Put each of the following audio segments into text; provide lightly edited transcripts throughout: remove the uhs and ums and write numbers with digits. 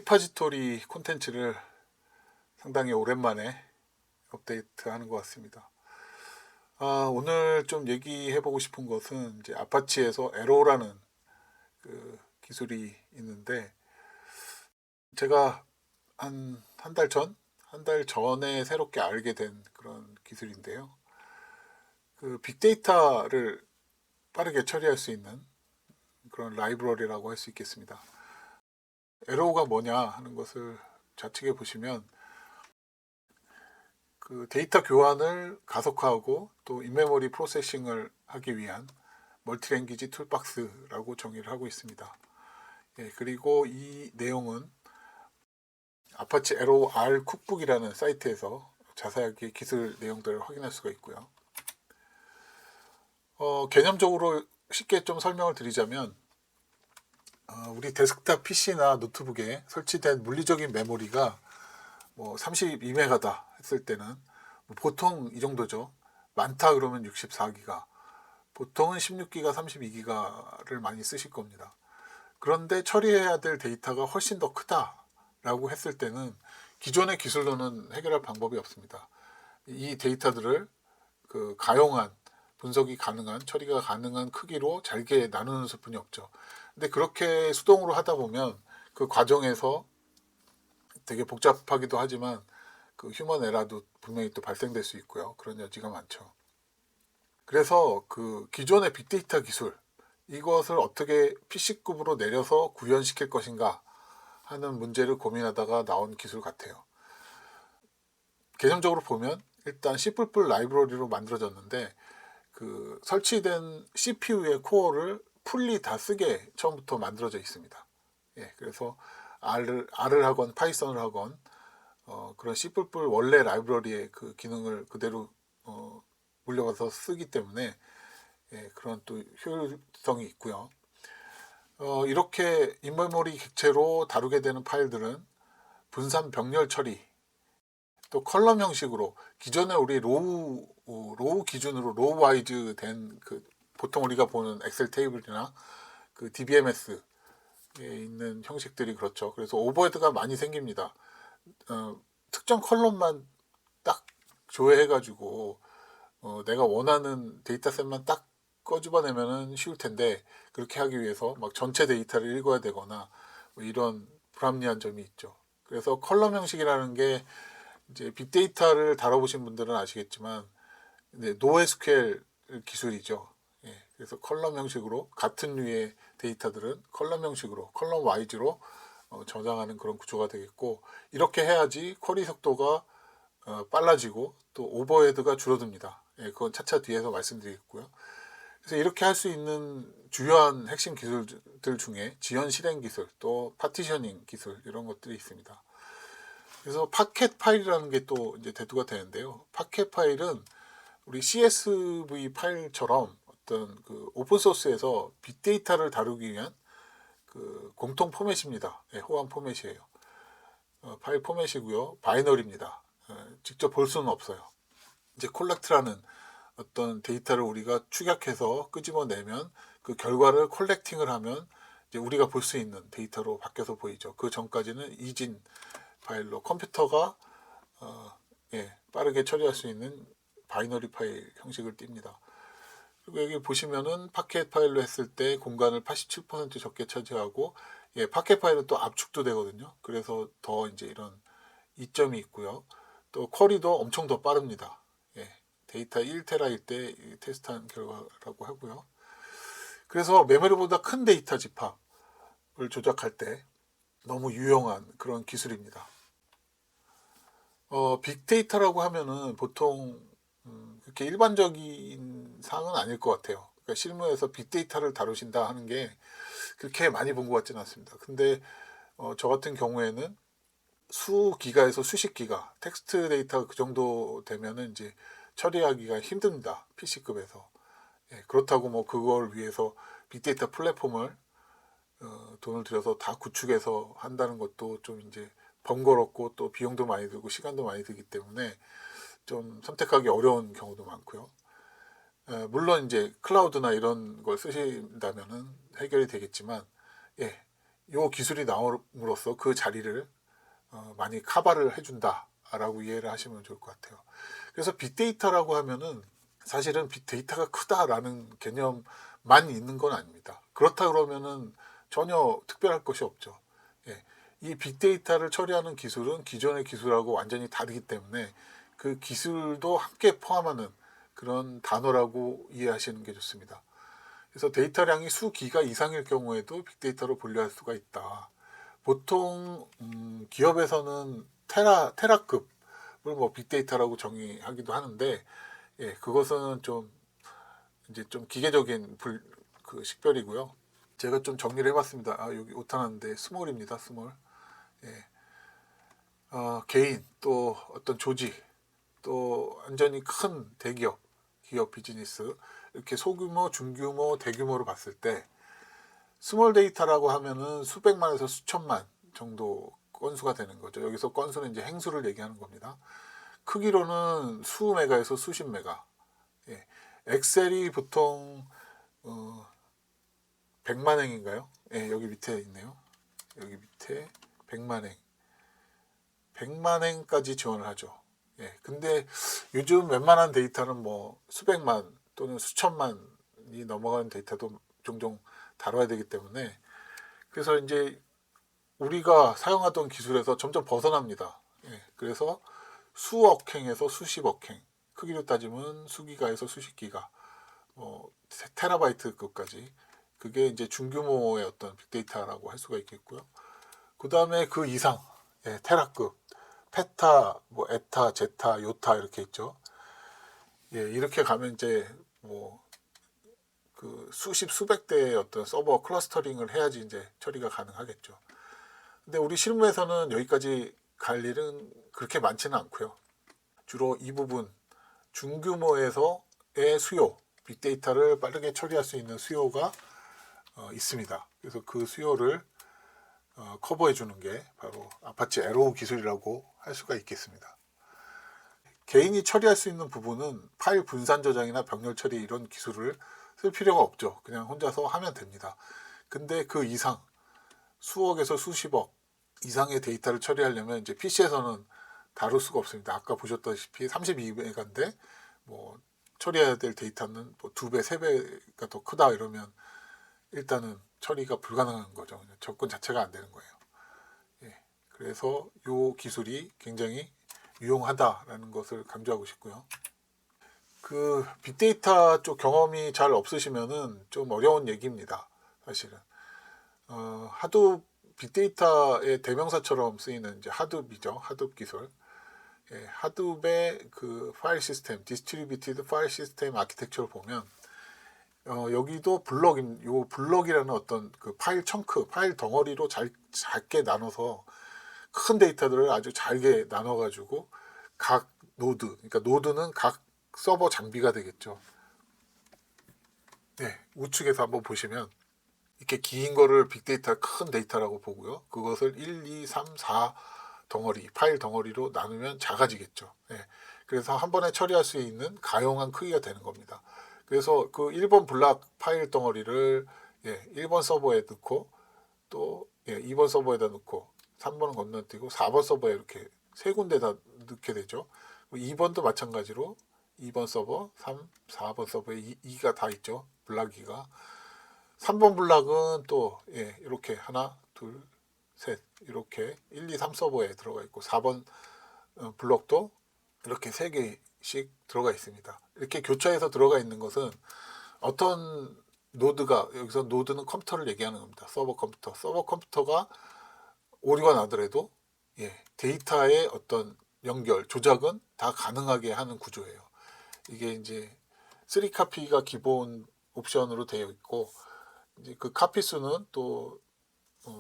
리파지토리 콘텐츠를 상당히 오랜만에 업데이트하는 것 같습니다. 오늘 좀 얘기해보고 싶은 것은 이제 아파치에서 에로라는 그 기술이 있는데, 제가 한 달 전에 새롭게 알게 된 그런 기술인데요. 그 빅데이터를 빠르게 처리할 수 있는 그런 라이브러리라고 할 수 있겠습니다. 에로우가 뭐냐 하는 것을 좌측에 보시면 그 데이터 교환을 가속화하고 또 인메모리 프로세싱을 하기 위한 멀티랭귀지 툴박스라고 정의를 하고 있습니다. 그리고 이 내용은 아파치 에로우 R 쿡북이라는 사이트에서 자세하게 기술 내용들을 확인할 수가 있고요. 개념적으로 쉽게 좀 설명을 드리자면, 우리 데스크탑 PC나 노트북에 설치된 물리적인 메모리가 뭐 32메가다 했을 때는 보통 이 정도죠. 많다 그러면 64기가, 보통은 16기가, 32기가를 많이 쓰실 겁니다. 그런데 처리해야 될 데이터가 훨씬 더 크다라고 했을 때는 기존의 기술로는 해결할 방법이 없습니다. 이 데이터들을 그 가용한, 분석이 가능한, 처리가 가능한 크기로 잘게 나누는 수뿐이 없죠. 근데 그렇게 수동으로 하다 보면 그 과정에서 되게 복잡하기도 하지만 그 휴먼 에러도 분명히 또 발생될 수 있고요. 그런 여지가 많죠. 그래서 그 기존의 빅데이터 기술, 이것을 어떻게 PC급으로 내려서 구현시킬 것인가 하는 문제를 고민하다가 나온 기술 같아요. 개념적으로 보면 일단 C++ 라이브러리로 만들어졌는데, 그 설치된 CPU의 코어를 풀리 다 쓰게 처음부터 만들어져 있습니다. 그래서 R을 하건 파이썬을 하건 그런 C++ 원래 라이브러리의 그 기능을 그대로 물려가서 쓰기 때문에 그런 또 효율성이 있고요. 이렇게 인메모리 객체로 다루게 되는 파일들은 분산 병렬 처리, 또 컬럼 형식으로 기존에 우리 로우 기준으로 로우 와이즈 된 그 보통 우리가 보는 엑셀 테이블이나 그 DBMS에 있는 형식들이 그렇죠. 그래서 오버헤드가 많이 생깁니다. 특정 컬럼만 딱 조회해가지고 내가 원하는 데이터셋만 딱 꺼집어내면은 쉬울 텐데, 그렇게 하기 위해서 막 전체 데이터를 읽어야 되거나 뭐 이런 불합리한 점이 있죠. 그래서 컬럼 형식이라는 게 이제 빅데이터를 다뤄보신 분들은 아시겠지만 NoSQL 기술이죠. 그래서 컬럼 형식으로 같은 류의 데이터들은 컬럼 형식으로 컬럼 와이즈로 저장하는 그런 구조가 되겠고, 이렇게 해야지 쿼리 속도가 빨라지고 또 오버헤드가 줄어듭니다. 그건 차차 뒤에서 말씀드리겠고요. 그래서 이렇게 할 수 있는 주요한 핵심 기술들 중에 지연 실행 기술, 또 파티셔닝 기술, 이런 것들이 있습니다. 그래서 파켓 파일이라는 게 또 이제 대두가 되는데요. 파켓 파일은 우리 CSV 파일처럼 어떤 그 오픈 소스에서 빅데이터를 다루기 위한 그 공통 포맷입니다. 호환 포맷이에요. 파일 포맷이고요. 바이너리입니다. 직접 볼 수는 없어요. 이제 콜렉트라는 어떤 데이터를 우리가 축약해서 끄집어내면 그 결과를 콜렉팅을 하면 이제 우리가 볼 수 있는 데이터로 바뀌어서 보이죠. 그 전까지는 이진 파일로 컴퓨터가 빠르게 처리할 수 있는 바이너리 파일 형식을 띱니다. 그리고 여기 보시면은 파켓 파일로 했을 때 공간을 87% 적게 차지하고, 파켓 파일은 또 압축도 되거든요. 그래서 더 이제 이런 이점이 있고요. 또 쿼리도 엄청 더 빠릅니다. 데이터 1테라일 때 테스트한 결과라고 하고요. 그래서 메모리보다 큰 데이터 집합을 조작할 때 너무 유용한 그런 기술입니다. 빅데이터라고 하면은 보통 그렇게 일반적인 사항은 아닐 것 같아요. 그러니까 실무에서 빅데이터를 다루신다 하는 게 그렇게 많이 본 것 같지는 않습니다. 근데 저 같은 경우에는 수 기가에서 수십 기가 텍스트 데이터가 그 정도 되면은 이제 처리하기가 힘듭니다. PC급에서. 그렇다고 뭐 그걸 위해서 빅데이터 플랫폼을 돈을 들여서 다 구축해서 한다는 것도 좀 이제 번거롭고 또 비용도 많이 들고 시간도 많이 들기 때문에 좀 선택하기 어려운 경우도 많고요. 물론 이제 클라우드나 이런 걸 쓰신다면은 해결이 되겠지만, 이 기술이 나옴으로써 그 자리를 많이 커버를 해준다라고 이해를 하시면 좋을 것 같아요. 그래서 빅데이터라고 하면은 사실은 빅데이터가 크다라는 개념만 있는 건 아닙니다. 그렇다 그러면은 전혀 특별할 것이 없죠. 예. 이 빅데이터를 처리하는 기술은 기존의 기술하고 완전히 다르기 때문에 그 기술도 함께 포함하는 그런 단어라고 이해하시는 게 좋습니다. 그래서 데이터량이 수기가 이상일 경우에도 빅데이터로 분류할 수가 있다. 보통 기업에서는 테라급을 뭐 빅데이터라고 정의하기도 하는데, 예, 그것은 좀 이제 좀 기계적인 그 식별이고요. 제가 좀 정리를 해봤습니다. 여기 오타나인데 스몰입니다. 스몰. 예. 개인 또 어떤 조직 또 완전히 큰 대기업, 기업 비즈니스 이렇게 소규모, 중규모, 대규모로 봤을 때 스몰 데이터라고 하면은 수백만에서 수천만 정도 건수가 되는 거죠. 여기서 건수는 이제 행수를 얘기하는 겁니다. 크기로는 수 메가에서 수십 메가. 예. 엑셀이 보통 100만 행인가요? 예, 여기 밑에 있네요. 여기 밑에 100만 행. 100만 행까지 지원을 하죠. 예. 근데 요즘 웬만한 데이터는 뭐 수백만 또는 수천만이 넘어가는 데이터도 종종 다뤄야 되기 때문에 그래서 이제 우리가 사용하던 기술에서 점점 벗어납니다. 예. 그래서 수억 행에서 수십억 행, 크기로 따지면 수기가에서 수십기가, 테라바이트급까지 그게 이제 중규모의 어떤 빅데이터라고 할 수가 있겠고요. 그 다음에 그 이상, 예, 테라급, 페타, 뭐 에타, 제타, 요타 이렇게 있죠. 예, 이렇게 가면 이제 뭐 그 수십 수백 대의 어떤 서버 클러스터링을 해야지 이제 처리가 가능하겠죠. 근데 우리 실무에서는 여기까지 갈 일은 그렇게 많지는 않고요. 주로 이 부분 중규모에서의 수요, 빅데이터를 빠르게 처리할 수 있는 수요가 있습니다. 그래서 그 수요를 커버해 주는 게 바로 아파치 에로우 기술이라고 할 수가 있겠습니다. 개인이 처리할 수 있는 부분은 파일 분산 저장이나 병렬 처리 이런 기술을 쓸 필요가 없죠. 그냥 혼자서 하면 됩니다. 근데 그 이상 수억에서 수십억 이상의 데이터를 처리하려면 이제 PC에서는 다룰 수가 없습니다. 아까 보셨다시피 32메가인데 뭐 처리해야 될 데이터는 뭐 2배, 3배가 더 크다 이러면 일단은 처리가 불가능한 거죠. 접근 자체가 안 되는 거예요. 예. 그래서 이 기술이 굉장히 유용하다라는 것을 강조하고 싶고요. 그 빅데이터 쪽 경험이 잘 없으시면은 좀 어려운 얘기입니다. 사실은 하둡 빅데이터의 대명사처럼 쓰이는 이제 하둡이죠. 하둡 기술. 예, 하둡의 그 파일 시스템, 디스트리뷰티드 파일 시스템 아키텍처를 보면 여기도 요 블럭이라는 어떤 그 파일 청크, 파일 덩어리로 작게 나눠서 큰 데이터들을 아주 잘게 나눠가지고 각 노드, 그러니까 노드는 각 서버 장비가 되겠죠. 네, 우측에서 한번 보시면 이렇게 긴 거를 빅데이터 큰 데이터라고 보고요. 그것을 1, 2, 3, 4 덩어리, 파일 덩어리로 나누면 작아지겠죠. 네, 그래서 한 번에 처리할 수 있는 가용한 크기가 되는 겁니다. 그래서 그 1번 블락 파일 덩어리를 1번 서버에 넣고 또 2번 서버에다 넣고 3번은 건너뛰고 4번 서버에 이렇게 세 군데다 넣게 되죠. 2번도 마찬가지로 2번 서버, 3, 4번 서버에 2가 다 있죠. 블락 2가. 3번 블락은 또 이렇게 하나, 둘, 셋 이렇게 1, 2, 3 서버에 들어가 있고 4번 블럭도 이렇게 3개씩 들어가 있습니다. 이렇게 교차해서 들어가 있는 것은 어떤 노드가 여기서 노드는 컴퓨터를 얘기하는 겁니다. 서버 컴퓨터가 오류가 나더라도 데이터의 어떤 연결, 조작은 다 가능하게 하는 구조예요. 이게 이제 3카피가 기본 옵션으로 되어 있고 이제 그 카피 수는 또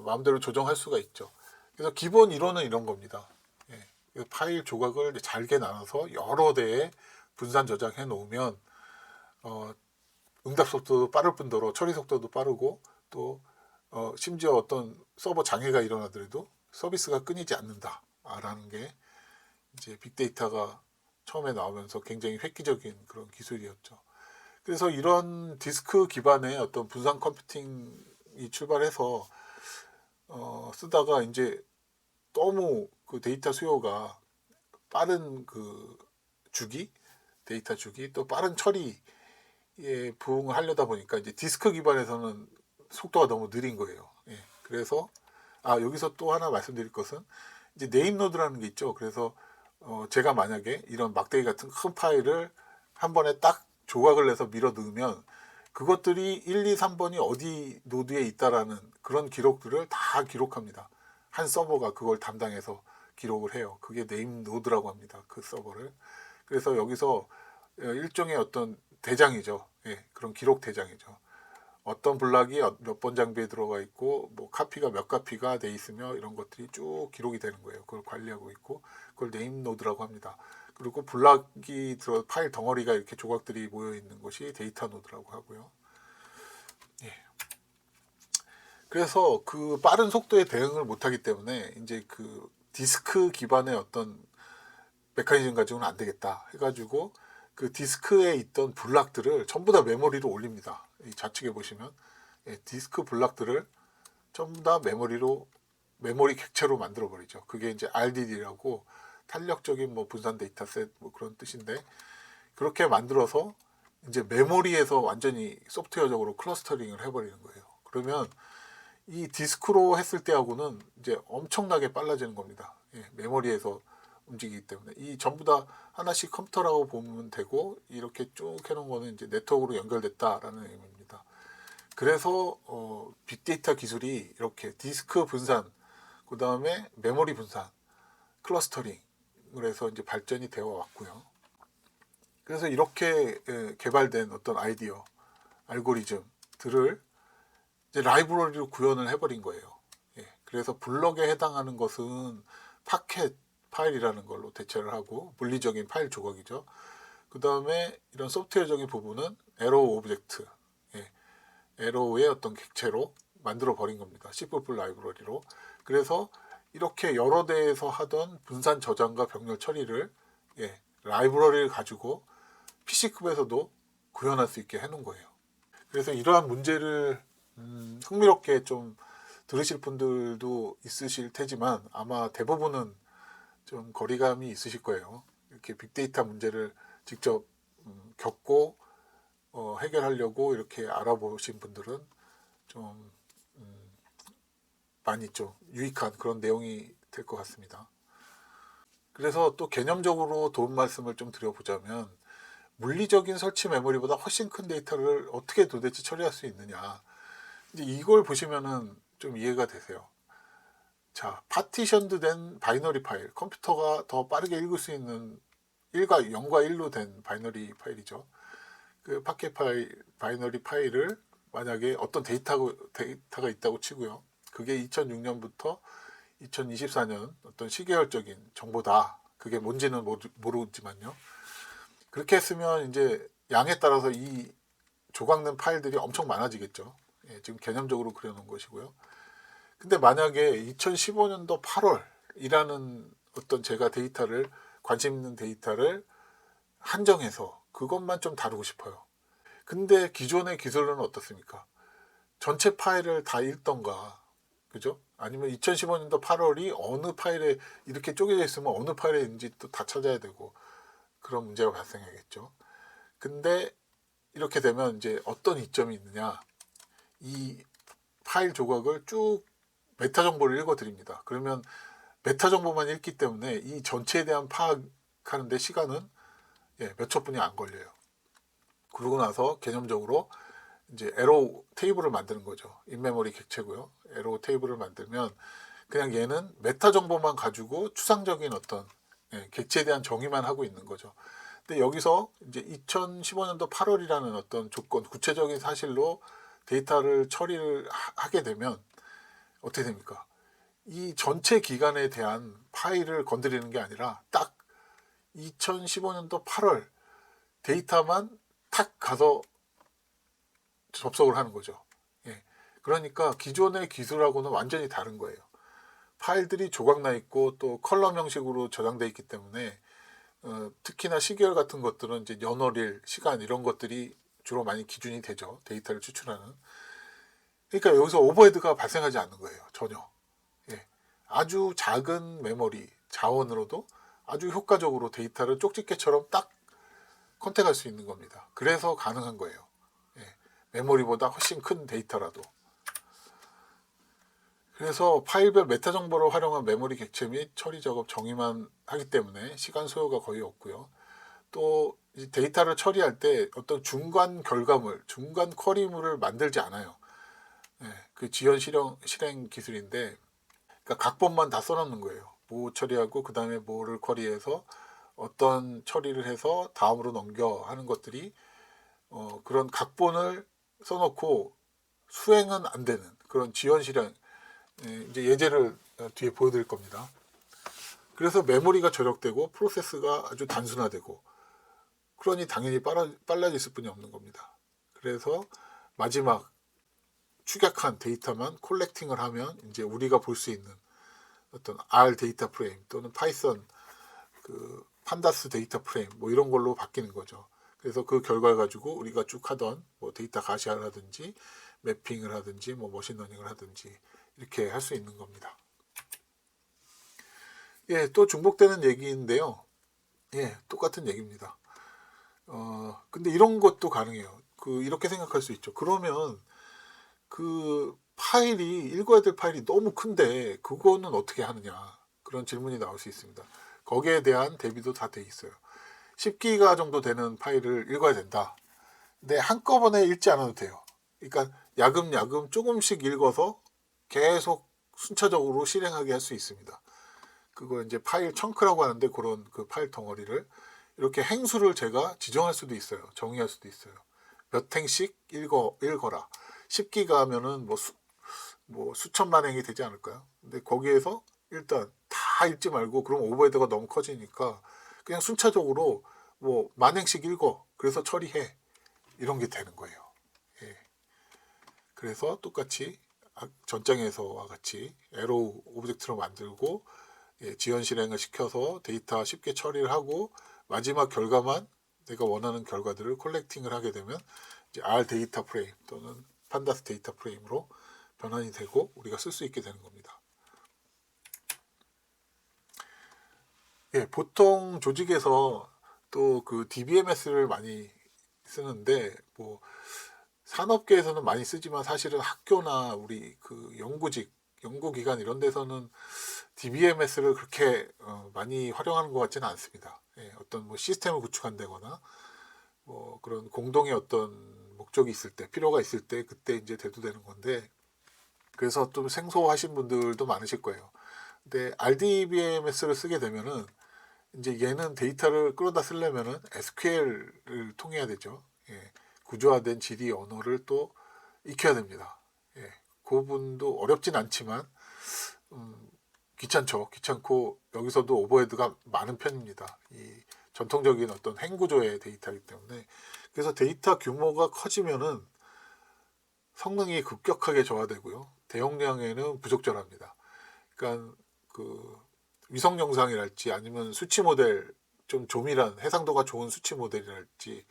마음대로 조정할 수가 있죠. 그래서 기본 이론은 이런 겁니다. 파일 조각을 잘게 나눠서 여러 대에 분산 저장해 놓으면 응답 속도도 빠를 뿐더러 처리 속도도 빠르고 또 심지어 어떤 서버 장애가 일어나더라도 서비스가 끊이지 않는다라는 게 이제 빅데이터가 처음에 나오면서 굉장히 획기적인 그런 기술이었죠. 그래서 이런 디스크 기반의 어떤 분산 컴퓨팅이 출발해서 쓰다가 이제 너무 그 데이터 수요가 빠른 그 주기, 데이터 주기, 또 빠른 처리에 부응을 하려다 보니까 이제 디스크 기반에서는 속도가 너무 느린 거예요. 예, 그래서 여기서 또 하나 말씀드릴 것은 이제 네임노드라는 게 있죠. 그래서 제가 만약에 이런 막대기 같은 큰 파일을 한 번에 딱 조각을 내서 밀어 넣으면 그것들이 1, 2, 3번이 어디 노드에 있다라는 그런 기록들을 다 기록합니다. 한 서버가 그걸 담당해서 기록을 해요. 그게 네임 노드라고 합니다. 그 서버를. 그래서 여기서 일종의 어떤 대장이죠. 예, 그런 기록 대장이죠. 어떤 블락이 몇 번 장비에 들어가 있고 뭐 카피가 몇 카피가 돼 있으며 이런 것들이 쭉 기록이 되는 거예요. 그걸 관리하고 있고 그걸 네임 노드라고 합니다. 그리고 블락이 파일 덩어리가 이렇게 조각들이 모여 있는 것이 데이터 노드라고 하고요. 예. 그래서 그 빠른 속도에 대응을 못하기 때문에 이제 그 디스크 기반의 어떤 메커니즘 가지고는 안 되겠다 해가지고 그 디스크에 있던 블락들을 전부 다 메모리로 올립니다. 이 좌측에 보시면 디스크 블락들을 전부 다 메모리 객체로 만들어 버리죠. 그게 이제 RDD라고 탄력적인 뭐 분산 데이터셋 뭐 그런 뜻인데 그렇게 만들어서 이제 메모리에서 완전히 소프트웨어적으로 클러스터링을 해버리는 거예요. 그러면 이 디스크로 했을 때하고는 이제 엄청나게 빨라지는 겁니다. 메모리에서 움직이기 때문에 이 전부 다 하나씩 컴퓨터라고 보면 되고 이렇게 쭉 해놓은 거는 이제 네트워크로 연결됐다라는 의미입니다. 그래서 빅데이터 기술이 이렇게 디스크 분산, 그 다음에 메모리 분산, 클러스터링을 해서 이제 발전이 되어 왔고요. 그래서 이렇게 개발된 어떤 아이디어, 알고리즘들을 이제 라이브러리로 구현을 해버린 거예요. 그래서 블럭에 해당하는 것은 파켓 파일이라는 걸로 대체를 하고 물리적인 파일 조각이죠. 그 다음에 이런 소프트웨어적인 부분은 에로우 오브젝트, 에로우의 어떤 객체로 만들어 버린 겁니다. C++ 라이브러리로. 그래서 이렇게 여러 대에서 하던 분산 저장과 병렬 처리를 라이브러리를 가지고 PC급에서도 구현할 수 있게 해놓은 거예요. 그래서 이러한 문제를 흥미롭게 좀 들으실 분들도 있으실 테지만 아마 대부분은 좀 거리감이 있으실 거예요. 이렇게 빅데이터 문제를 직접 겪고 해결하려고 이렇게 알아보신 분들은 좀 많이 좀 유익한 그런 내용이 될 것 같습니다. 그래서 또 개념적으로 도움 말씀을 좀 드려보자면 물리적인 설치 메모리보다 훨씬 큰 데이터를 어떻게 도대체 처리할 수 있느냐, 이제 이걸 보시면은 좀 이해가 되세요. 자, 파티션드 된 바이너리 파일, 컴퓨터가 더 빠르게 읽을 수 있는 0과 1로 된 바이너리 파일이죠. 그 파켓 파일, 바이너리 파일을 만약에 어떤 데이터가 있다고 치고요. 그게 2006년부터 2024년 어떤 시계열적인 정보다. 그게 뭔지는 모르지만요. 그렇게 했으면 이제 양에 따라서 이 조각낸 파일들이 엄청 많아지겠죠. 지금 개념적으로 그려놓은 것이고요. 근데 만약에 2015년도 8월이라는 어떤 제가 관심 있는 데이터를 한정해서 그것만 좀 다루고 싶어요. 근데 기존의 기술은 어떻습니까? 전체 파일을 다 읽던가, 그죠? 아니면 2015년도 8월이 어느 파일에 이렇게 쪼개져 있으면 어느 파일에 있는지 또 다 찾아야 되고 그런 문제가 발생하겠죠. 근데 이렇게 되면 이제 어떤 이점이 있느냐? 이 파일 조각을 쭉 메타 정보를 읽어 드립니다. 그러면 메타 정보만 읽기 때문에 이 전체에 대한 파악하는데 시간은 몇 초뿐이 안 걸려요. 그러고 나서 개념적으로 이제 에로우 테이블을 만드는 거죠. 인메모리 객체고요. 에로우 테이블을 만들면 그냥 얘는 메타 정보만 가지고 추상적인 어떤 객체에 대한 정의만 하고 있는 거죠. 근데 여기서 이제 2015년도 8월이라는 어떤 조건, 구체적인 사실로 데이터를 처리를 하게 되면 어떻게 됩니까? 이 전체 기간에 대한 파일을 건드리는 게 아니라 딱 2015년도 8월 데이터만 탁 가서 접속을 하는 거죠. 그러니까 기존의 기술하고는 완전히 다른 거예요. 파일들이 조각나 있고 또 컬럼 형식으로 저장돼 있기 때문에 특히나 시계열 같은 것들은 이제 연월일, 시간 이런 것들이 주로 많이 기준이 되죠. 데이터를 추출하는. 그러니까 여기서 오버헤드가 발생하지 않는 거예요. 전혀. 아주 작은 메모리 자원으로도 아주 효과적으로 데이터를 쪽집게처럼 딱 컨택할 수 있는 겁니다. 그래서 가능한 거예요. 예, 메모리보다 훨씬 큰 데이터라도. 그래서 파일별 메타 정보를 활용한 메모리 객체 및 처리 작업 정의만 하기 때문에 시간 소요가 거의 없고요. 또 데이터를 처리할 때 어떤 중간 결과물, 중간 쿼리물을 만들지 않아요. 예, 그 지연 실행 기술인데, 그러니까 각본만 다 써놓는 거예요. 뭐 처리하고 그 다음에 뭐를 쿼리해서 어떤 처리를 해서 다음으로 넘겨 하는 것들이 그런 각본을 써놓고 수행은 안 되는 그런 지연 실행, 이제 예제를 뒤에 보여드릴 겁니다. 그래서 메모리가 절약되고 프로세스가 아주 단순화되고, 그러니 당연히 빨라질 뿐이 없는 겁니다. 그래서 마지막 축약한 데이터만 콜렉팅을 하면 이제 우리가 볼 수 있는 어떤 R 데이터 프레임 또는 파이썬 그 판다스 데이터 프레임 뭐 이런 걸로 바뀌는 거죠. 그래서 그 결과를 가지고 우리가 쭉 하던 뭐 데이터 가시화를 하든지 매핑을 하든지 뭐 머신러닝을 하든지 이렇게 할 수 있는 겁니다. 예, 또 중복되는 얘기인데요. 예, 똑같은 얘기입니다. 근데 이런 것도 가능해요. 이렇게 생각할 수 있죠. 그러면 그 파일이, 읽어야 될 파일이 너무 큰데 그거는 어떻게 하느냐, 그런 질문이 나올 수 있습니다. 거기에 대한 대비도 다 돼 있어요. 10기가 정도 되는 파일을 읽어야 된다. 근데 한꺼번에 읽지 않아도 돼요. 그러니까 야금야금 조금씩 읽어서 계속 순차적으로 실행하게 할 수 있습니다. 그거 이제 파일 청크라고 하는데, 그런 그 파일 덩어리를 이렇게 행수를 제가 지정할 수도 있어요. 정의할 수도 있어요. 몇 행씩 읽어라. 10기가 하면은 뭐 수천만 행이 되지 않을까요? 근데 거기에서 일단 다 읽지 말고, 그럼 오버헤드가 너무 커지니까 그냥 순차적으로 뭐 만행씩 읽어. 그래서 처리해. 이런 게 되는 거예요. 예. 그래서 똑같이 전장에서와 같이 에로우 오브젝트로 만들고, 예, 지연 실행을 시켜서 데이터 쉽게 처리를 하고 마지막 결과만 내가 원하는 결과들을 콜렉팅을 하게 되면 이제 R 데이터 프레임 또는 판다스 데이터 프레임으로 변환이 되고 우리가 쓸 수 있게 되는 겁니다. 예, 보통 조직에서 또 그 DBMS를 많이 쓰는데, 뭐 산업계에서는 많이 쓰지만 사실은 학교나 우리 그 연구기관 이런 데서는 DBMS를 그렇게 많이 활용하는 것 같지는 않습니다. 예, 어떤 뭐 시스템을 구축한다거나 뭐 그런 공동의 어떤 목적이 있을 때, 필요가 있을 때 그때 이제 대두되는 건데, 그래서 좀 생소하신 분들도 많으실 거예요. 근데 RDBMS를 쓰게 되면은 이제 얘는 데이터를 끌어다 쓰려면은 SQL을 통해야 되죠. 예, 구조화된 GD 언어를 또 익혀야 됩니다. 예, 그 부분도 어렵진 않지만 귀찮고 여기서도 오버헤드가 많은 편입니다. 이 전통적인 어떤 행구조의 데이터이기 때문에. 그래서 데이터 규모가 커지면은 성능이 급격하게 저하되고요. 대용량에는 부적절합니다. 그러니까 그 위성 영상이랄지 아니면 수치 모델, 좀 조밀한 해상도가 좋은 수치 모델이랄지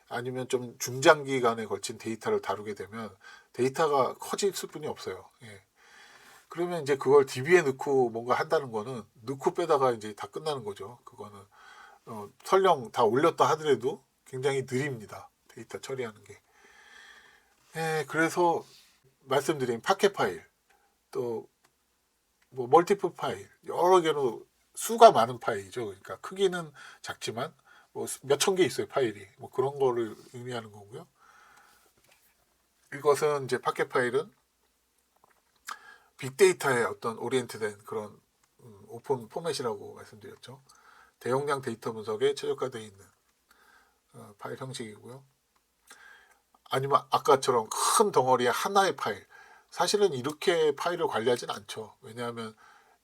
아니면 좀 중장기간에 걸친 데이터를 다루게 되면 데이터가 커질 수뿐이 없어요. 예. 그러면 이제 그걸 DB에 넣고 뭔가 한다는 거는 넣고 빼다가 이제 다 끝나는 거죠. 그거는 설령 다 올렸다 하더라도 굉장히 느립니다. 데이터 처리하는 게. 예, 그래서 말씀드린 파켓 파일, 또 뭐 멀티플 파일, 여러 개로 수가 많은 파일이죠. 그러니까 크기는 작지만 뭐 몇천 개 있어요, 파일이. 뭐 그런 거를 의미하는 거고요. 이것은 이제 파켓 파일은 빅데이터에 어떤 오리엔트된 그런 오픈 포맷이라고 말씀드렸죠. 대용량 데이터 분석에 최적화되어 있는 파일 형식이고요. 아니면 아까처럼 큰 덩어리의 하나의 파일. 사실은 이렇게 파일을 관리하진 않죠. 왜냐하면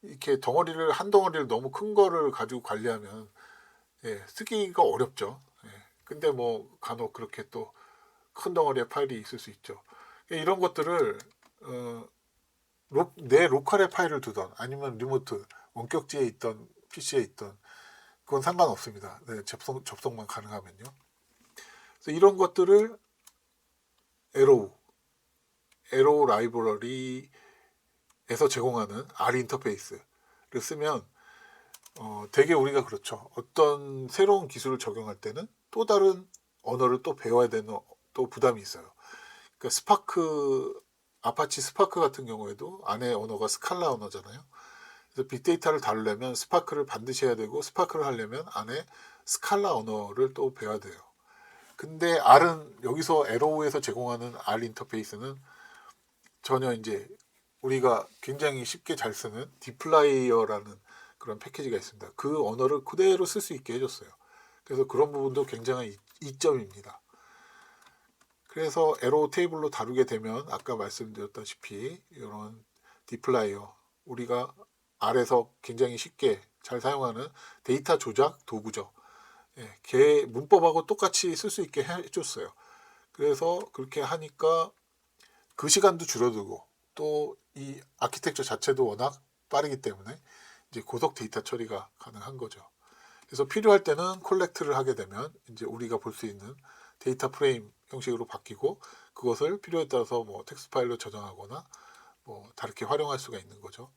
이렇게 한 덩어리를 너무 큰 거를 가지고 관리하면 예, 쓰기가 어렵죠. 예. 근데 뭐 간혹 그렇게 또 큰 덩어리의 파일이 있을 수 있죠. 이런 것들을 내 로컬의 파일을 두던 아니면 리모트 원격지에 있던 PC에 있던 그건 상관없습니다. 네, 접속만 가능하면요. 그래서 이런 것들을 에로우 라이브러리 제공하는 R 인터페이스를 쓰면 되게 우리가 그렇죠. 어떤 새로운 기술을 적용할 때는 또 다른 언어를 또 배워야 되는 또 부담이 있어요. 그러니까 아파치 스파크 같은 경우에도 안에 언어가 스칼라 언어잖아요. 그래서 빅데이터를 다루려면 스파크를 반드시 해야 되고, 스파크를 하려면 안에 스칼라 언어를 또 배워야 돼요. 근데 R은 여기서 에로우에서 제공하는 R 인터페이스는 전혀 이제 우리가 굉장히 쉽게 잘 쓰는 디플라이어라는 그런 패키지가 있습니다. 그 언어를 그대로 쓸 수 있게 해줬어요. 그래서 그런 부분도 굉장히 이점입니다. 그래서 에로우 테이블로 다루게 되면 아까 말씀드렸다시피 이런 디플라이어, 우리가 R에서 굉장히 쉽게 잘 사용하는 데이터 조작 도구죠. 걔 문법하고 똑같이 쓸 수 있게 해줬어요. 그래서 그렇게 하니까 그 시간도 줄어들고, 또 이 아키텍처 자체도 워낙 빠르기 때문에 이제 고속 데이터 처리가 가능한 거죠. 그래서 필요할 때는 콜렉트를 하게 되면 이제 우리가 볼 수 있는 데이터 프레임 형식으로 바뀌고, 그것을 필요에 따라서 뭐 텍스트 파일로 저장하거나 뭐 다르게 활용할 수가 있는 거죠.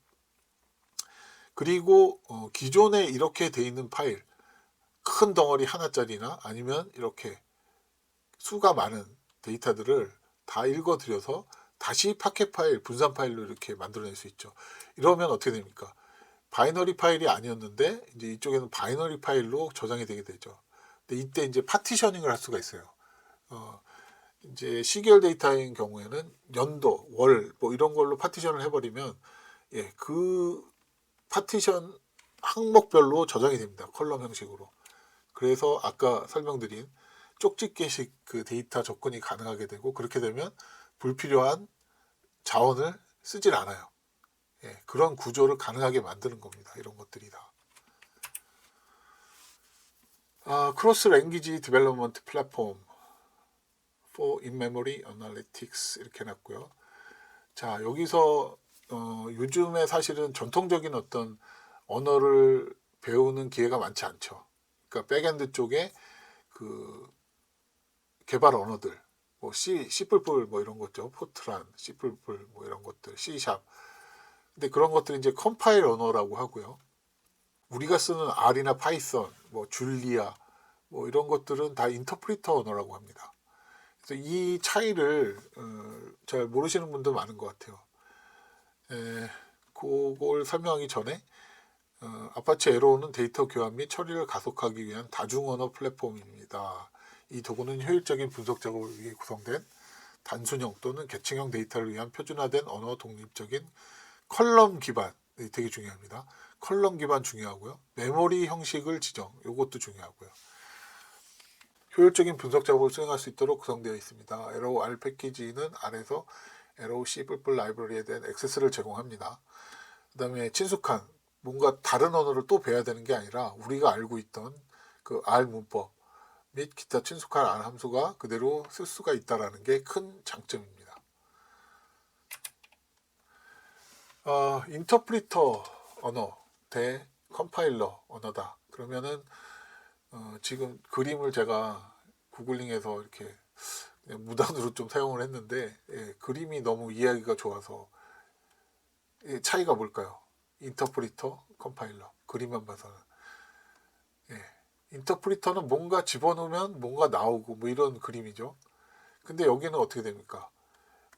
그리고 기존에 이렇게 돼 있는 파일, 큰 덩어리 하나짜리나 아니면 이렇게 수가 많은 데이터들을 다 읽어들여서 다시 파켓 파일, 분산 파일로 이렇게 만들어낼 수 있죠. 이러면 어떻게 됩니까? 바이너리 파일이 아니었는데 이제 이쪽에는 바이너리 파일로 저장이 되게 되죠. 근데 이때 이제 파티셔닝을 할 수가 있어요. 이제 시계열 데이터인 경우에는 연도, 월, 뭐 이런 걸로 파티션을 해버리면, 그 파티션 항목별로 저장이 됩니다. 컬럼 형식으로. 그래서 아까 설명드린 쪽집게식 그 데이터 접근이 가능하게 되고, 그렇게 되면 불필요한 자원을 쓰질 않아요. 그런 구조를 가능하게 만드는 겁니다. 이런 것들이 다. 크로스 랭귀지 디벨롭먼트 플랫폼 for in-memory analytics 이렇게 해놨고요. 자, 여기서 요즘에 사실은 전통적인 어떤 언어를 배우는 기회가 많지 않죠. 그러니까 백엔드 쪽에 그 개발 언어들, 뭐 C++ 뭐 이런 것죠. 포트란, C++ 뭐 이런 것들, C#. 근데 그런 것들이 이제 컴파일 언어라고 하고요. 우리가 쓰는 R이나 파이썬, 뭐 줄리아, 뭐 이런 것들은 다 인터프리터 언어라고 합니다. 그래서 이 차이를 잘 모르시는 분도 많은 것 같아요. 그걸 설명하기 전에 아파치 에로우는 데이터 교환 및 처리를 가속하기 위한 다중 언어 플랫폼입니다. 이 도구는 효율적인 분석 작업을 위해 구성된 단순형 또는 계층형 데이터를 위한 표준화된 언어 독립적인 컬럼 기반, 되게 중요합니다. 컬럼 기반 중요하고요. 메모리 형식을 지정, 이것도 중요하고요. 효율적인 분석 작업을 수행할 수 있도록 구성되어 있습니다. 에로우 R 패키지는 R에서 에로우 C++ 라이브러리에 대한 액세스를 제공합니다. 그 다음에 친숙한, 뭔가 다른 언어를 또 배워야 되는 게 아니라 우리가 알고 있던 그 R 문법 및 기타 친숙한 R 함수가 그대로 쓸 수가 있다는 게 큰 장점입니다. 인터프리터 언어 대 컴파일러 언어다. 그러면은 지금 그림을 제가 구글링해서 이렇게 무단으로 좀 사용을 했는데, 그림이 너무 이해하기가 좋아서. 차이가 뭘까요? 인터프리터, 컴파일러. 그림만 봐서는. 인터프리터는 뭔가 집어넣으면 뭔가 나오고 뭐 이런 그림이죠. 근데 여기는 어떻게 됩니까?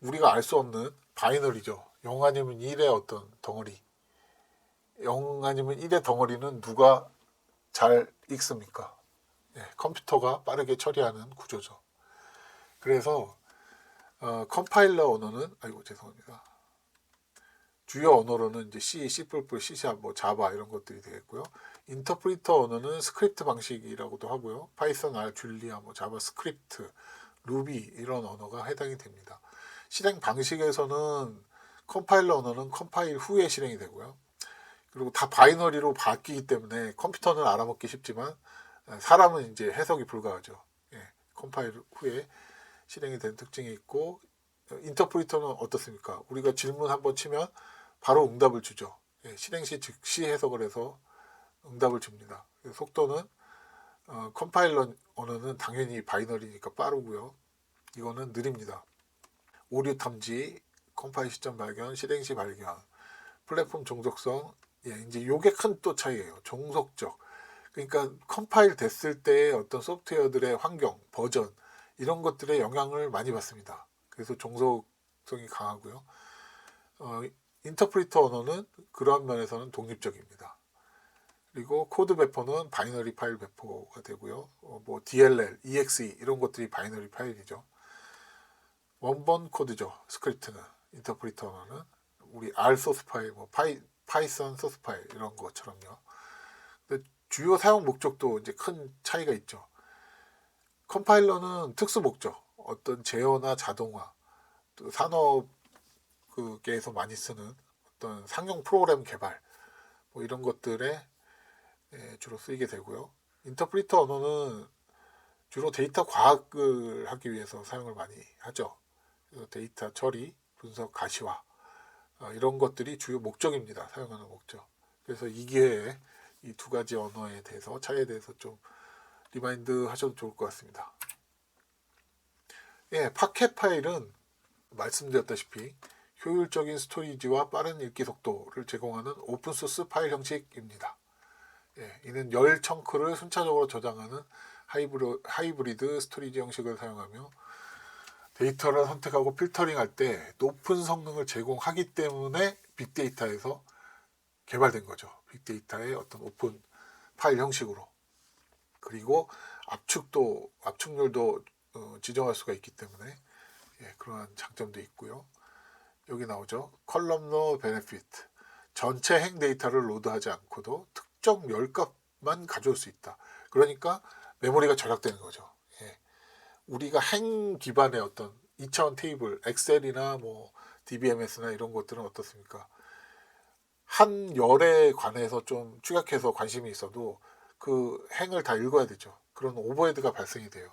우리가 알 수 없는 바이너리죠. 0 아니면 1의 어떤 덩어리. 0 아니면 1의 덩어리는 누가 잘 읽습니까? 컴퓨터가 빠르게 처리하는 구조죠. 그래서 컴파일러 언어는, 아이고 죄송합니다. 주요 언어로는 이제 C, C++, C#, 뭐 자바 이런 것들이 되겠고요. 인터프리터 언어는 스크립트 방식이라고도 하고요. 파이썬, R, 줄리아, 뭐 자바스크립트, 루비 이런 언어가 해당이 됩니다. 실행 방식에서는 컴파일러 언어는 컴파일 후에 실행이 되고요. 그리고 다 바이너리로 바뀌기 때문에 컴퓨터는 알아먹기 쉽지만 사람은 이제 해석이 불가하죠. 컴파일 후에 실행이 된 특징이 있고, 인터프리터는 어떻습니까? 우리가 질문 한번 치면 바로 응답을 주죠. 실행 시 즉시 해석을 해서 응답을 줍니다. 속도는 컴파일러 언어는 당연히 바이너리니까 빠르고요. 이거는 느립니다. 오류 탐지, 컴파일 시점 발견, 실행 시 발견. 플랫폼 종속성. 예, 이제 요게 큰 또 차이예요. 종속적. 그러니까 컴파일 됐을 때 어떤 소프트웨어들의 환경, 버전 이런 것들의 영향을 많이 받습니다. 그래서 종속성이 강하고요. 인터프리터 언어는 그런 면에서는 독립적입니다. 그리고 코드 배포는 바이너리 파일 배포가 되고요. 뭐 DLL, EXE 이런 것들이 바이너리 파일이죠. 원본 코드죠. 스크립트는 인터프리터 언어는 우리 R 소스 파일, 뭐 파이썬 소스 파일 이런 것처럼요. 근데 주요 사용 목적도 이제 큰 차이가 있죠. 컴파일러는 특수 목적, 어떤 제어나 자동화, 또 산업계에서 많이 쓰는 어떤 상용 프로그램 개발, 뭐 이런 것들에 주로 쓰이게 되고요. 인터프리터 언어는 주로 데이터 과학을 하기 위해서 사용을 많이 하죠. 그래서 데이터 처리, 분석, 가시화 이런 것들이 주요 목적입니다. 사용하는 목적. 그래서 이 기회에 이 두 가지 언어에 대해서 차이에 대해서 좀 리마인드 하셔도 좋을 것 같습니다. 예, 파켓 파일은 말씀드렸다시피 효율적인 스토리지와 빠른 읽기 속도를 제공하는 오픈소스 파일 형식입니다. 예, 이는 열 청크를 순차적으로 저장하는 하이브리드 스토리지 형식을 사용하며 데이터를 선택하고 필터링할 때 높은 성능을 제공하기 때문에 빅데이터에서 개발된 거죠. 빅데이터의 어떤 오픈 파일 형식으로. 그리고 압축률도 지정할 수가 있기 때문에 그러한 장점도 있고요. 여기 나오죠. 컬럼너 베네피트. 전체 행 데이터를 로드하지 않고도 특정 열값만 가져올 수 있다. 그러니까 메모리가 절약되는 거죠. 예. 우리가 행 기반의 어떤 2차원 테이블, 엑셀이나 뭐 DBMS나 이런 것들은 어떻습니까? 한 열에 관해서 좀 축약해서 관심이 있어도 그 행을 다 읽어야 되죠. 그런 오버헤드가 발생이 돼요.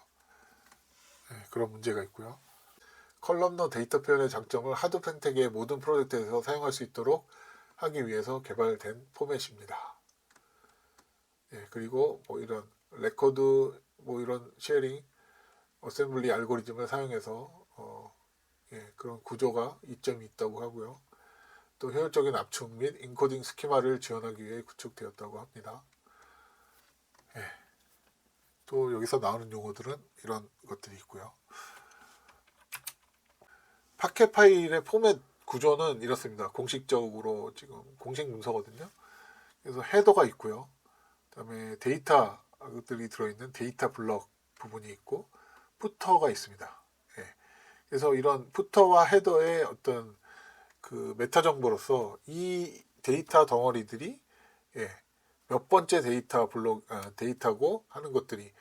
예, 그런 문제가 있고요. 컬럼너 데이터 표현의 장점을 하드 펜텍의 모든 프로젝트에서 사용할 수 있도록 하기 위해서 개발된 포맷입니다. 예, 그리고 뭐 이런 레코드, 뭐 이런 쉐어링, 어셈블리 알고리즘을 사용해서 그런 구조가 이점이 있다고 하고요. 또 효율적인 압축 및 인코딩 스키마를 지원하기 위해 구축되었다고 합니다. 예, 또 여기서 나오는 용어들은 이런 것들이 있고요. 파켓 파일의 포맷 구조는 이렇습니다. 공식적으로 지금 공식 문서거든요. 그래서 헤더가 있고요. 그다음에 데이터들이 들어있는 데이터 블럭 부분이 있고 푸터가 있습니다. 예. 그래서 이런 푸터와 헤더의 어떤 그 메타 정보로서 이 데이터 덩어리들이 몇 번째 데이터고 하는 것들이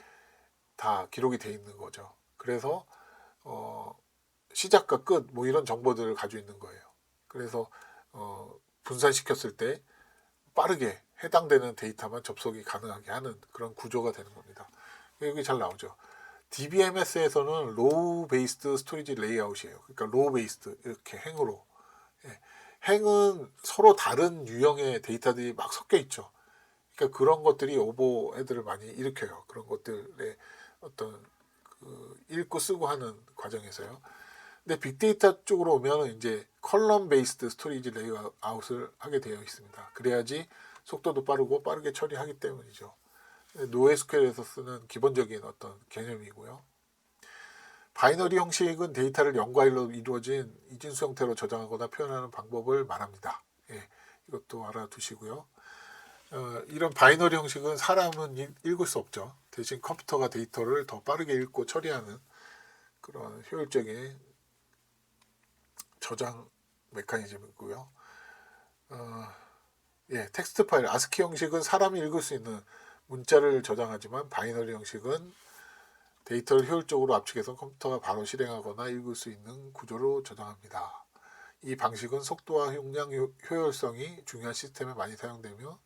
다 기록이 돼 있는 거죠. 그래서 시작과 끝 뭐 이런 정보들을 가지고 있는 거예요. 그래서 분산시켰을 때 빠르게 해당되는 데이터만 접속이 가능하게 하는 그런 구조가 되는 겁니다. 여기 잘 나오죠. DBMS에서는 로우 베이스드 스토리지 레이아웃이에요. 그러니까 로우 베이스드 이렇게 행으로. 행은 서로 다른 유형의 데이터들이 막 섞여 있죠. 그러니까 그런 것들이 오버헤드를 많이 일으켜요. 그런 것들의 어떤 그 읽고 쓰고 하는 과정에서요. 근데 빅데이터 쪽으로 오면 이제 컬럼 베이스드 스토리지 레이아웃을 하게 되어 있습니다. 그래야지 속도도 빠르고 빠르게 처리하기 때문이죠. 노에스QL에서 쓰는 기본적인 어떤 개념이고요. 바이너리 형식은 데이터를 0과 1로 이루어진 이진수 형태로 저장하거나 표현하는 방법을 말합니다. 예, 이것도 알아두시고요. 이런 바이너리 형식은 사람은 읽을 수 없죠. 대신 컴퓨터가 데이터를 더 빠르게 읽고 처리하는 그런 효율적인 저장 메커니즘이고요. 텍스트 파일, 아스키 형식은 사람이 읽을 수 있는 문자를 저장하지만 바이너리 형식은 데이터를 효율적으로 압축해서 컴퓨터가 바로 실행하거나 읽을 수 있는 구조로 저장합니다. 이 방식은 속도와 용량 효율성이 중요한 시스템에 많이 사용되며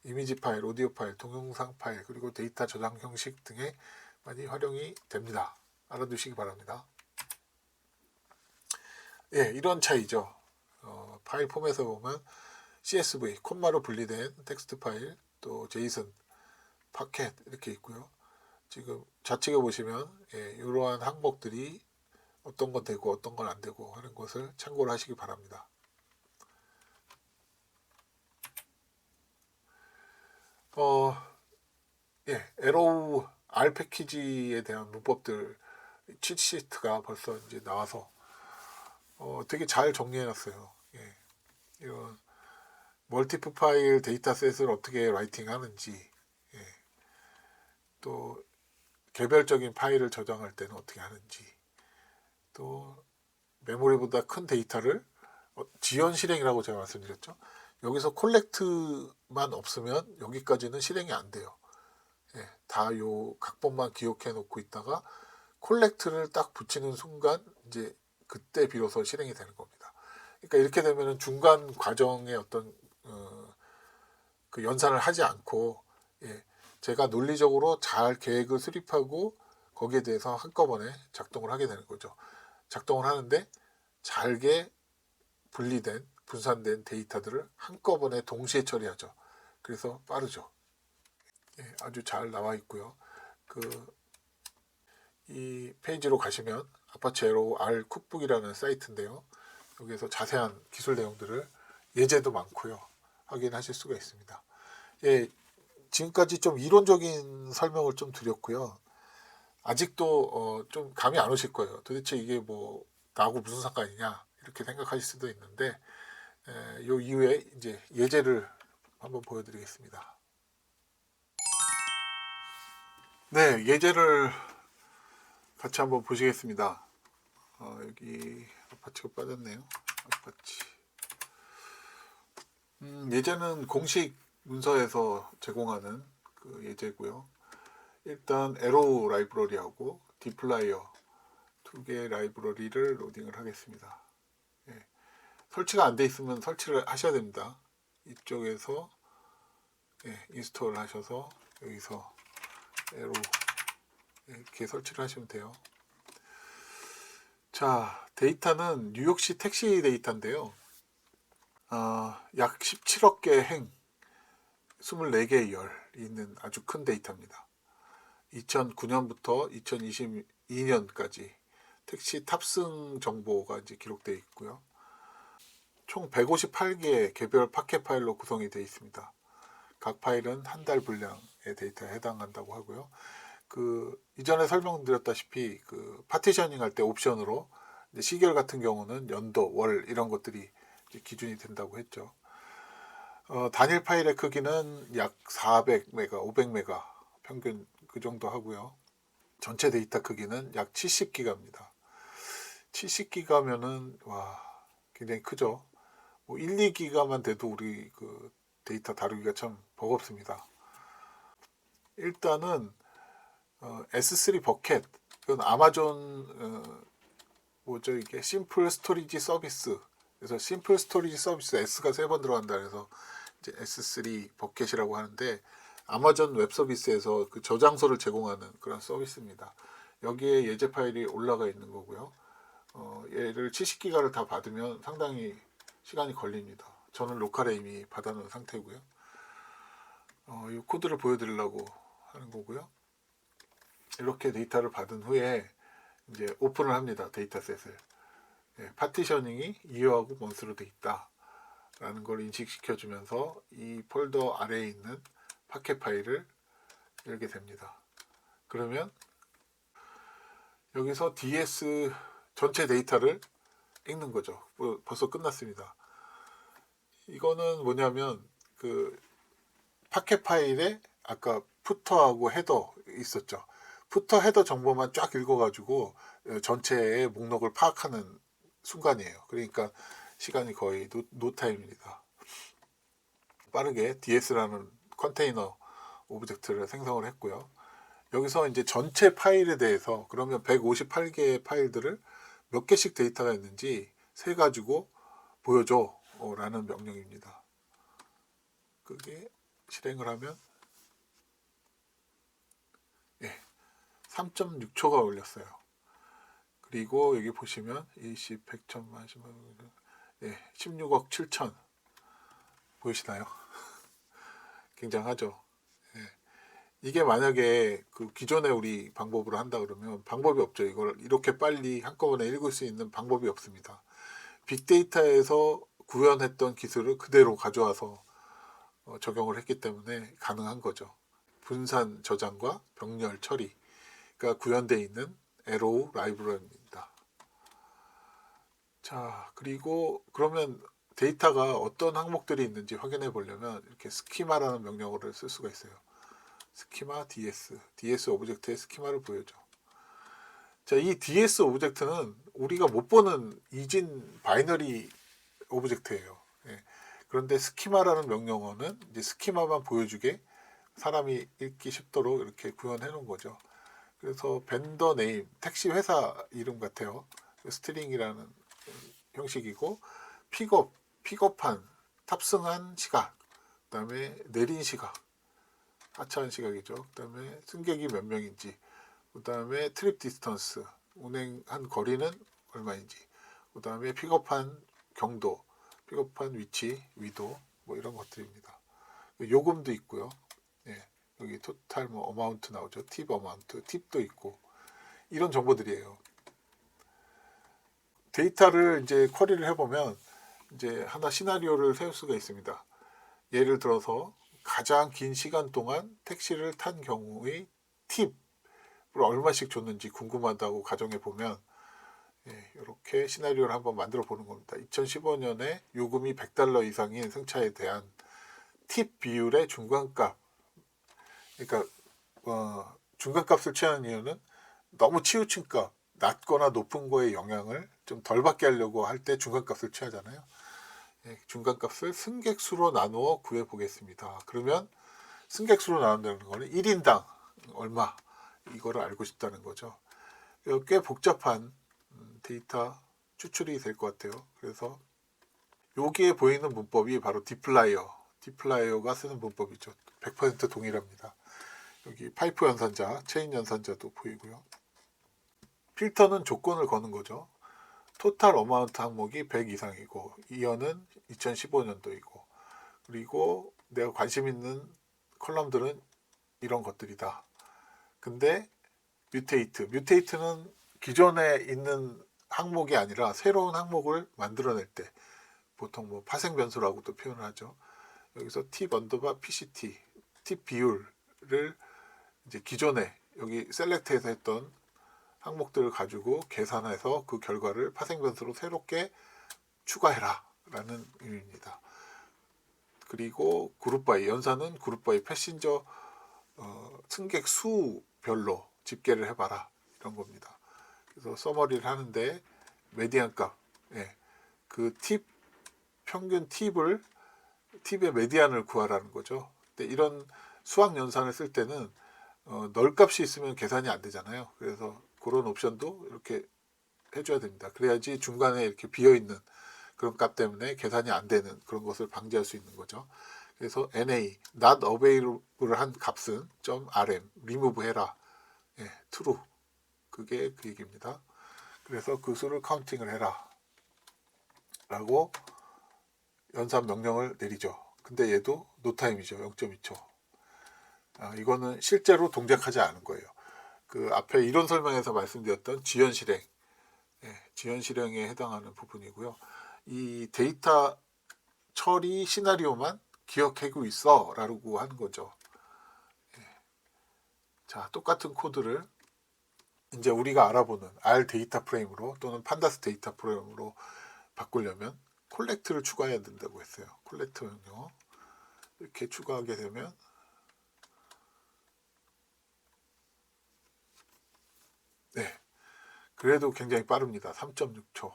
이미지 파일, 오디오 파일, 동영상 파일, 그리고 데이터 저장 형식 등에 많이 활용이 됩니다. 알아두시기 바랍니다. 이런 차이죠. 파일 폼에서 보면 CSV, 콤마로 분리된 텍스트 파일, 또 제이슨, 파켓 이렇게 있고요. 지금 좌측에 보시면 이러한 항목들이 어떤 건 되고 어떤 건 안 되고 하는 것을 참고를 하시기 바랍니다. 어, 에로우 R 패키지에 대한 문법들 치트시트가 벌써 이제 나와서 되게 잘 정리해놨어요. 예, 이런 멀티플 파일 데이터셋을 어떻게 라이팅하는지, 예, 또 개별적인 파일을 저장할 때는 어떻게 하는지, 또 메모리보다 큰 데이터를 지연 실행이라고 제가 말씀드렸죠. 여기서 콜렉트만 없으면 여기까지는 실행이 안 돼요. 예, 다 요 각본만 기억해 놓고 있다가 콜렉트를 딱 붙이는 순간 이제 그때 비로소 실행이 되는 겁니다. 그러니까 이렇게 되면은 중간 과정에 어떤 그 연산을 하지 않고, 예, 제가 논리적으로 잘 계획을 수립하고 거기에 대해서 한꺼번에 작동을 하게 되는 거죠. 작동을 하는데 잘게 분리된 분산된 데이터들을 한꺼번에 동시에 처리하죠. 그래서 빠르죠. 예, 아주 잘 나와 있고요. 이 페이지로 가시면 아파치 에로우 R 쿡북이라는 사이트인데요. 여기에서 자세한 기술 내용들을 예제도 많고요. 확인하실 수가 있습니다. 예, 지금까지 좀 이론적인 설명을 좀 드렸고요. 아직도 좀 감이 안 오실 거예요. 도대체 이게 뭐 나하고 무슨 상관이냐 이렇게 생각하실 수도 있는데, 요 이후에 이제 예제를 한번 보여드리겠습니다. 네, 예제를 같이 한번 보시겠습니다. 여기 아파치가 빠졌네요. 아파치. 예제는 공식 문서에서 제공하는 그 예제고요. 일단 에로우 라이브러리하고 디플라이어 두 개의 라이브러리를 로딩을 하겠습니다. 예. 설치가 안 돼 있으면 설치를 하셔야 됩니다. 이쪽에서 인스톨 하셔서 여기서 에로우 이렇게 설치를 하시면 돼요. 자, 데이터는 뉴욕시 택시 데이터인데요. 약 17억 개의 행, 24개의 열이 있는 아주 큰 데이터입니다. 2009년부터 2022년까지 택시 탑승 정보가 이제 기록되어 있고요. 총 158개의 개별 파켓 파일로 구성이 되어 있습니다. 각 파일은 한 달 분량의 데이터에 해당한다고 하고요. 이전에 설명드렸다시피 파티셔닝 할 때 옵션으로 시계열 같은 경우는 연도, 월 이런 것들이 기준이 된다고 했죠. 단일 파일의 크기는 약 400메가, 500메가 평균 그 정도 하고요. 전체 데이터 크기는 약 70기가입니다. 70기가면은 굉장히 크죠. 뭐 1, 2기가만 돼도 우리 데이터 다루기가 참 버겁습니다. 일단은 S3 버켓, 이건 아마존 뭐죠 이게 심플 스토리지 서비스. 그래서 심플 스토리지 서비스 S가 3번 들어간다 그래서 이제 S3 버켓이라고 하는데, 아마존 웹 서비스에서 그 저장소를 제공하는 그런 서비스입니다. 여기에 예제 파일이 올라가 있는 거고요. 얘를 70기가를 다 받으면 상당히 시간이 걸립니다. 저는 로컬에 이미 받아놓은 상태고요. 이 코드를 보여드리려고 하는 거고요. 이렇게 데이터를 받은 후에 이제 오픈을 합니다. 데이터셋을. 파티셔닝이 2호하고 원수로 되어 있다 라는 걸 인식시켜 주면서 이 폴더 아래에 있는 파켓 파일을 열게 됩니다. 그러면 여기서 DS 전체 데이터를 읽는 거죠. 벌써 끝났습니다. 이거는 뭐냐면 파켓 파일에 아까 푸터하고 헤더 있었죠. 푸터 헤더 정보만 쫙 읽어가지고 전체의 목록을 파악하는 순간이에요. 그러니까 시간이 거의 노타임입니다. 빠르게 DS라는 컨테이너 오브젝트를 생성을 했고요. 여기서 이제 전체 파일에 대해서 그러면 158개의 파일들을 몇 개씩 데이터가 있는지 세 가지고 보여줘 라는 명령입니다. 그게 실행을 하면 3.6초가 걸렸어요. 그리고 여기 보시면 20, 100, 1000만, 16억 7천 보이시나요? 굉장하죠. 이게 만약에 기존의 우리 방법으로 한다 그러면 방법이 없죠. 이걸 이렇게 빨리 한꺼번에 읽을 수 있는 방법이 없습니다. 빅데이터에서 구현했던 기술을 그대로 가져와서 적용을 했기 때문에 가능한 거죠. 분산 저장과 병렬 처리가 구현되어 있는 에로우 라이브러리입니다. 자, 그리고 그러면 데이터가 어떤 항목들이 있는지 확인해 보려면 이렇게 스키마라는 명령어를 쓸 수가 있어요. 스키마 ds 오브젝트의 스키마를 보여줘. 자, 이 ds 오브젝트는 우리가 못 보는 이진 바이너리 오브젝트예요. 예. 그런데 스키마라는 명령어는 이제 스키마만 보여주게 사람이 읽기 쉽도록 이렇게 구현해 놓은 거죠. 그래서 벤더 네임, 택시 회사 이름 같아요. 스트링이라는 형식이고, 픽업한, 탑승한 시각, 그 다음에 내린 시각, 하차한 시각이죠. 그 다음에 승객이 몇 명인지, 그 다음에 트립 디스턴스, 운행한 거리는 얼마인지, 그 다음에 픽업한 경도, 픽업한 위치, 위도, 뭐 이런 것들입니다. 요금도 있고요. 예, 여기 토탈 뭐 어마운트 나오죠. 팁 어마운트, 팁도 있고 이런 정보들이에요. 데이터를 이제 쿼리를 해보면 이제 하나 시나리오를 세울 수가 있습니다. 예를 들어서 가장 긴 시간 동안 택시를 탄 경우의 팁을 얼마씩 줬는지 궁금하다고 가정해 보면 이렇게 시나리오를 한번 만들어 보는 겁니다. 2015년에 요금이 $100 이상인 승차에 대한 팁 비율의 중간값. 그러니까 중간값을 취하는 이유는 너무 치우친 값, 낮거나 높은 거에 영향을 좀 덜 받게 하려고 할 때 중간값을 취하잖아요. 중간값을 승객수로 나누어 구해 보겠습니다. 그러면 승객수로 나눈다는 거는 1인당 얼마 이거를 알고 싶다는 거죠. 꽤 복잡한 데이터 추출이 될 것 같아요. 그래서 여기에 보이는 문법이 바로 디플라이어가 쓰는 문법이죠. 100% 동일합니다. 여기 파이프 연산자, 체인 연산자도 보이고요. 필터는 조건을 거는 거죠. 토탈 어마운트 항목이 100 이상이고 이어는 2015년도이고 그리고 내가 관심 있는 컬럼들은 이런 것들이다. 근데 뮤테이트는 기존에 있는 항목이 아니라 새로운 항목을 만들어낼 때 보통 뭐 파생 변수라고도 표현을 하죠. 여기서 팁 언더바 PCT, 팁 비율을 이제 기존에 여기 셀렉트해서 했던 항목들을 가지고 계산해서 그 결과를 파생 변수로 새롭게 추가해라 라는 의미입니다. 그리고 그룹 바이, 연산은 그룹 바이 패신저 승객 수별로 집계를 해봐라 이런 겁니다. 그래서 서머리를 하는데 메디안 값, 그 팁 평균 팁의 메디안을 구하라는 거죠. 근데 이런 수학 연산을 쓸 때는 널 값이 있으면 계산이 안 되잖아요. 그래서 그런 옵션도 이렇게 해줘야 됩니다. 그래야지 중간에 이렇게 비어있는 그런 값 때문에 계산이 안 되는 그런 것을 방지할 수 있는 거죠. 그래서 NA, not available 한 값은 .rm, remove 해라. true. 그게 그 얘기입니다. 그래서 그 수를 카운팅을 해라. 라고 연산 명령을 내리죠. 근데 얘도 노타임이죠. 0.2초. 이거는 실제로 동작하지 않은 거예요. 그 앞에 이론 설명에서 말씀드렸던 지연 실행, 지연 실행에 해당하는 부분이고요. 이 데이터 처리 시나리오만 기억하고 있어 라고 하는 거죠. 자, 똑같은 코드를 이제 우리가 알아보는 R 데이터 프레임으로 또는 판다스 데이터 프레임으로 바꾸려면 콜렉트를 추가해야 된다고 했어요. 콜렉트 명령어 이렇게 추가하게 되면 그래도 굉장히 빠릅니다. 3.6초.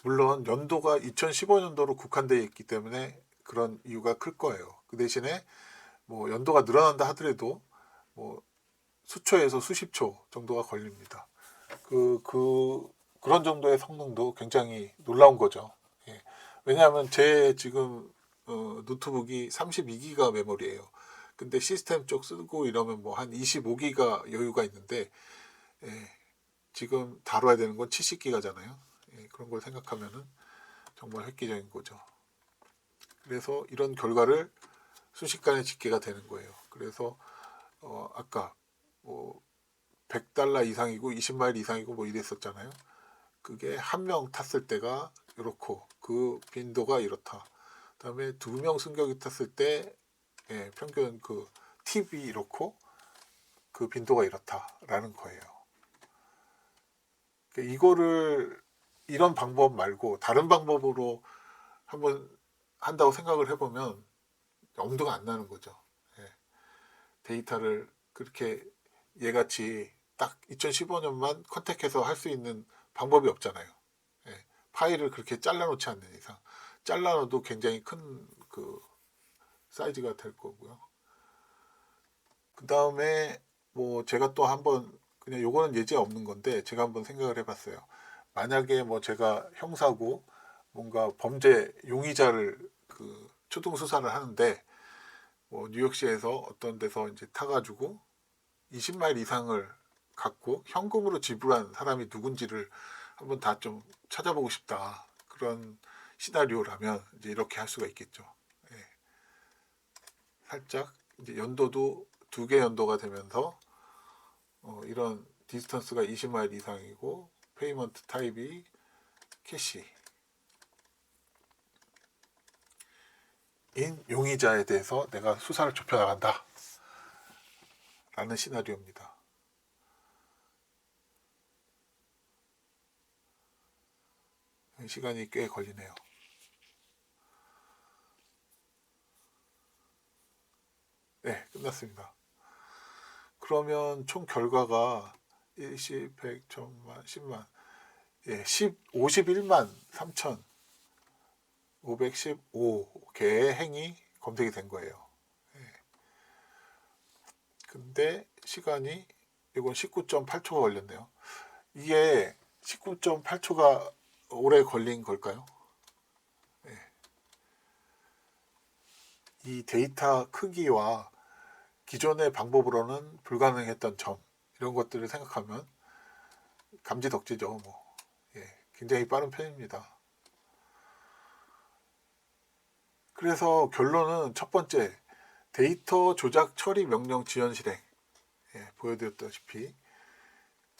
물론 연도가 2015년도로 국한되어 있기 때문에 그런 이유가 클 거예요. 그 대신에 뭐 연도가 늘어난다 하더라도 뭐 수초에서 수십 초 정도가 걸립니다. 그런 정도의 성능도 굉장히 놀라운 거죠. 왜냐하면 제 지금 노트북이 32기가 메모리예요. 근데 시스템 쪽 쓰고 이러면 뭐 한 25기가 여유가 있는데 지금 다뤄야 되는 건 70기가잖아요. 그런 걸 생각하면은 정말 획기적인 거죠. 그래서 이런 결과를 순식간에 집계가 되는 거예요. 그래서 아까 뭐 $100 이상이고 20마일 이상이고 뭐 이랬었잖아요. 그게 한 명 탔을 때가 이렇고 그 빈도가 이렇다. 그다음에 2명 승객이 탔을 때 평균 그 팁이 이렇고 그 빈도가 이렇다라는 거예요. 이거를 이런 방법 말고 다른 방법으로 한번 한다고 생각을 해보면 엄두가 안 나는 거죠. 데이터를 그렇게 얘같이 딱 2015년만 컨택해서 할 수 있는 방법이 없잖아요. 파일을 그렇게 잘라놓지 않는 이상 잘라놔도 굉장히 큰 그 사이즈가 될 거고요. 그 다음에 뭐 제가 또 한번 그냥 요거는 예제 없는 건데 제가 한번 생각을 해봤어요. 만약에 뭐 제가 형사고 뭔가 범죄 용의자를 그 초등 수사를 하는데 뭐 뉴욕시에서 어떤 데서 이제 타가지고 20마일 이상을 갖고 현금으로 지불한 사람이 누군지를 한번 다 좀 찾아보고 싶다. 그런 시나리오라면 이제 이렇게 할 수가 있겠죠. 살짝 이제 연도도 2개 연도가 되면서 이런 디스턴스가 20마일 이상이고 페이먼트 타입이 캐시 인 용의자에 대해서 내가 수사를 좁혀나간다 라는 시나리오입니다. 시간이 꽤 걸리네요. 네, 끝났습니다. 그러면 총 결과가 10, 100, 1000만, 10만 51만 3,515개의 행위 검색이 된 거예요. 근데 시간이 이건 19.8초가 걸렸네요. 이게 19.8초가 오래 걸린 걸까요? 이 데이터 크기와 기존의 방법으로는 불가능했던 점 이런 것들을 생각하면 감지덕지죠. 굉장히 빠른 편입니다. 그래서 결론은 첫 번째 데이터 조작 처리 명령 지연 실행 보여드렸다시피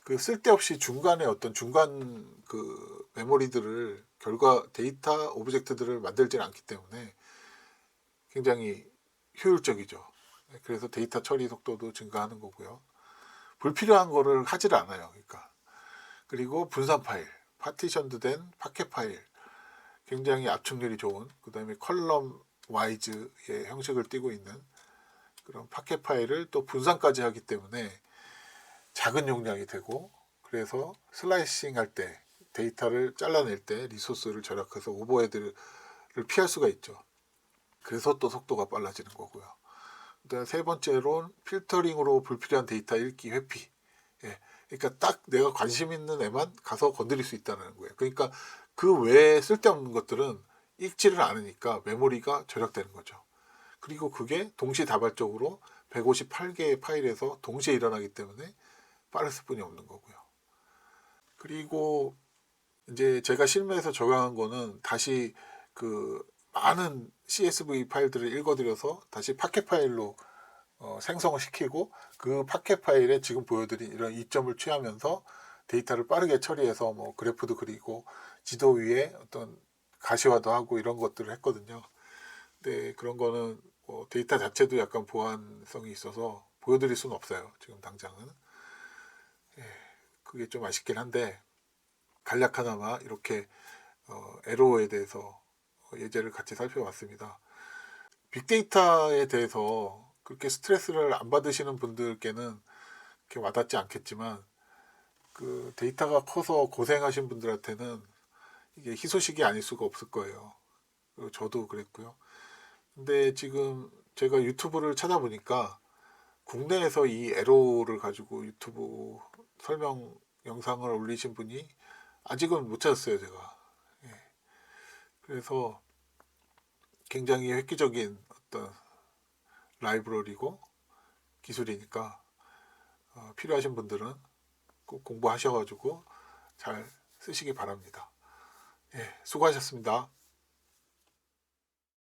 그 쓸데없이 중간에 어떤 중간 그 메모리들을 결과 데이터 오브젝트들을 만들지 않기 때문에 굉장히 효율적이죠. 그래서 데이터 처리 속도도 증가하는 거고요. 불필요한 거를 하질 않아요. 그러니까 그리고 분산 파일, 파티션드 된 파켓 파일 굉장히 압축률이 좋은 그 다음에 컬럼 와이즈의 형식을 띠고 있는 그런 파켓 파일을 또 분산까지 하기 때문에 작은 용량이 되고 그래서 슬라이싱 할 때 데이터를 잘라낼 때 리소스를 절약해서 오버헤드를 피할 수가 있죠. 그래서 또 속도가 빨라지는 거고요. 그다음에 세 번째로는 필터링으로 불필요한 데이터 읽기 회피. 그러니까 딱 내가 관심 있는 애만 가서 건드릴 수 있다는 거예요. 그러니까 그 외에 쓸데없는 것들은 읽지를 않으니까 메모리가 절약되는 거죠. 그리고 그게 동시다발적으로 158개의 파일에서 동시에 일어나기 때문에 빠를 수뿐이 없는 거고요. 그리고 이제 제가 실무에서 적용한 거는 다시 그 많은 CSV 파일들을 읽어들여서 다시 파켓 파일로 생성을 시키고 그 파켓 파일에 지금 보여드린 이런 이점을 취하면서 데이터를 빠르게 처리해서 뭐 그래프도 그리고 지도 위에 어떤 가시화도 하고 이런 것들을 했거든요. 근데 그런 거는 뭐 데이터 자체도 약간 보안성이 있어서 보여드릴 수는 없어요. 지금 당장은. 그게 좀 아쉽긴 한데 간략하나마 이렇게 에러에 대해서 예제를 같이 살펴봤습니다. 빅데이터에 대해서 그렇게 스트레스를 안 받으시는 분들께는 그렇게 와닿지 않겠지만 그 데이터가 커서 고생하신 분들한테는 이게 희소식이 아닐 수가 없을 거예요. 저도 그랬고요. 근데 지금 제가 유튜브를 찾아보니까 국내에서 이 에러를 가지고 유튜브 설명 영상을 올리신 분이 아직은 못 찾았어요, 제가. 그래서 굉장히 획기적인 어떤 라이브러리고 기술이니까 필요하신 분들은 꼭 공부하셔가지고 잘 쓰시기 바랍니다. 수고하셨습니다.